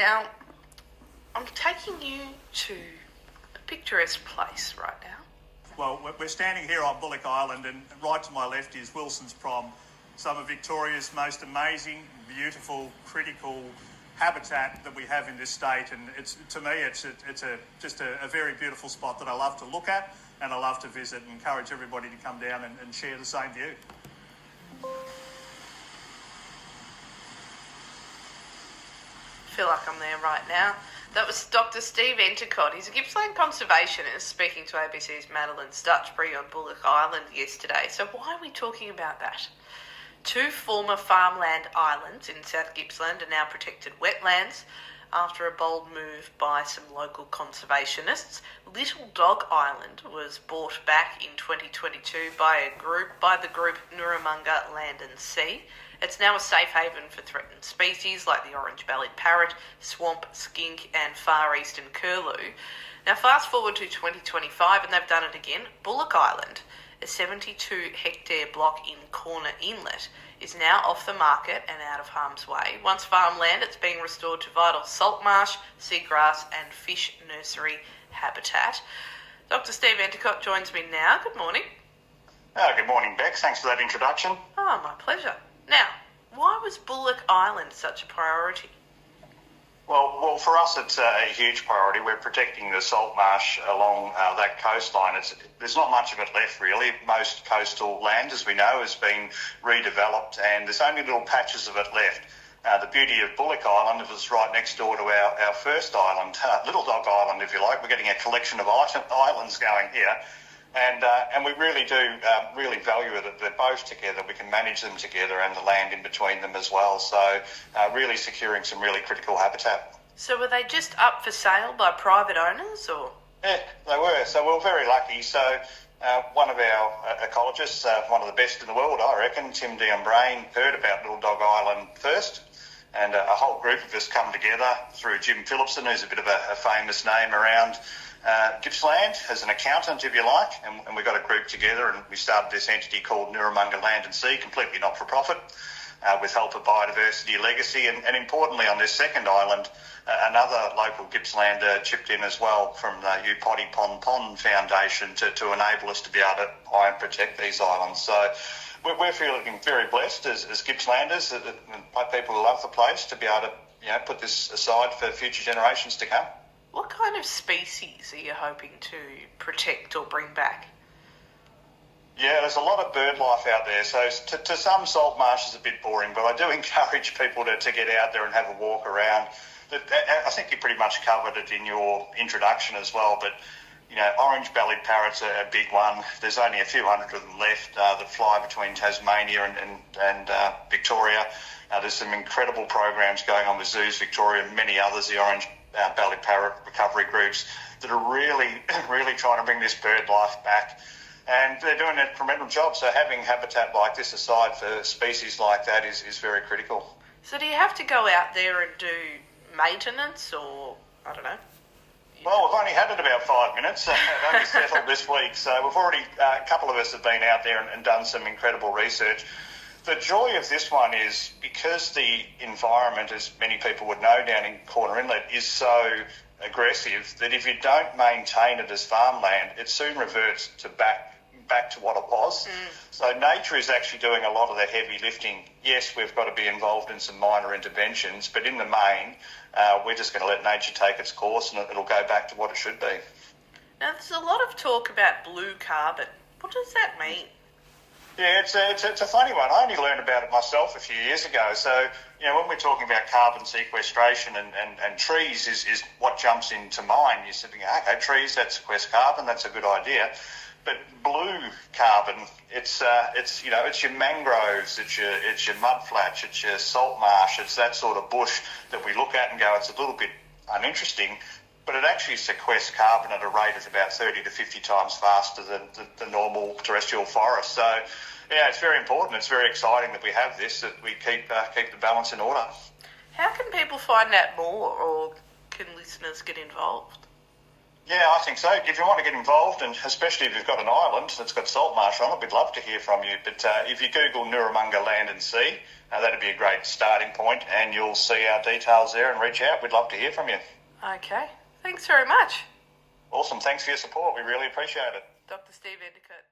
Now, I'm taking you to a picturesque place right now. Well, we're standing here on Bullock Island, and right to my left is Wilson's Prom, some of Victoria's most amazing, beautiful, critical habitat that we have in this state. And to me, it's just a very beautiful spot that I love to look at and I love to visit, and encourage everybody to come down and share the same view. I feel like I'm there right now. That was Dr. Steve Endicott. He's a Gippsland conservationist speaking to ABC's Madeline Stutchbury on Bullock Island yesterday. So why are we talking about that? Two former farmland islands in South Gippsland are now protected wetlands after a bold move by some local conservationists. Little Dog Island was bought back in 2022 by the group Nurramunga Land and Sea. It's now a safe haven for threatened species like the orange-bellied parrot, swamp skink and far eastern curlew. Now fast forward to 2025 and they've done it again. Bullock Island, a 72-hectare block in Corner Inlet, is now off the market and out of harm's way. Once farmland, it's being restored to vital salt marsh, seagrass and fish nursery habitat. Dr. Steve Endicott joins me now. Good morning. Good morning, Bex. Thanks for that introduction. Oh, my pleasure. Now, why was Bullock Island such a priority? Well, for us, it's a huge priority. We're protecting the salt marsh along that coastline. There's not much of it left, really. Most coastal land, as we know, has been redeveloped, and there's only little patches of it left. The beauty of Bullock Island is right next door to our first island, Little Dog Island, if you like. We're getting a collection of islands going here. And we really do really value it that they're both together. We can manage them together and the land in between them as well. So really securing some really critical habitat. So were they just up for sale by private owners or? Yeah, they were. So we were very lucky. So one of our ecologists, one of the best in the world, I reckon, Tim Brain, heard about Little Dog Island first. And a whole group of us come together through Jim Phillipson, who's a bit of a famous name around Gippsland as an accountant, if you like, and we got a group together and we started this entity called Nurramunga Land and Sea, completely not-for-profit, with help of Biodiversity Legacy, and importantly on this second island, another local Gippslander chipped in as well from the Upotty Pon Foundation to enable us to be able to buy and protect these islands. So we're feeling very blessed as Gippslanders and people who love the place to be able to put this aside for future generations to come. What kind of species are you hoping to protect or bring back? Yeah, there's a lot of bird life out there. So to some, salt marsh is a bit boring, but I do encourage people to get out there and have a walk around. I think you pretty much covered it in your introduction as well, but orange-bellied parrots are a big one. There's only a few hundred of them left that fly between Tasmania and Victoria. There's some incredible programs going on with Zoos Victoria and many others, the orange-bellied parrot recovery groups, that are really, really trying to bring this bird life back. And they're doing a tremendous job. So having habitat like this aside for species like that is very critical. So do you have to go out there and do maintenance or, I don't know? Well, we've only had it about 5 minutes. It only settled this week. So we've already, a couple of us have been out there and done some incredible research. The joy of this one is because the environment, as many people would know down in Corner Inlet, is so aggressive that if you don't maintain it as farmland, it soon reverts to back to what it was. So nature is actually doing a lot of the heavy lifting. Yes, we've got to be involved in some minor interventions, but in the main, we're just going to let nature take its course and it'll go back to what it should be. Now, there's a lot of talk about blue carbon. What does that mean? Yeah, it's a funny one. I only learned about it myself a few years ago. So, when we're talking about carbon sequestration and trees is what jumps into mind. You're sitting, okay, trees, that sequester carbon, that's a good idea. But blue carbon, it's your mangroves, it's your mudflats, it's your salt marsh, it's that sort of bush that we look at and go, it's a little bit uninteresting, but it actually sequesters carbon at a rate of about 30 to 50 times faster than the normal terrestrial forest. So, yeah, it's very important. It's very exciting that we have this, that we keep the balance in order. How can people find out more, or can listeners get involved? Yeah, I think so. If you want to get involved, and especially if you've got an island that's got salt marsh on it, we'd love to hear from you. But if you Google Nurramunga Land and Sea, that'd be a great starting point, and you'll see our details there and reach out. We'd love to hear from you. Okay. Thanks very much. Awesome. Thanks for your support. We really appreciate it. Dr. Steve Endicott.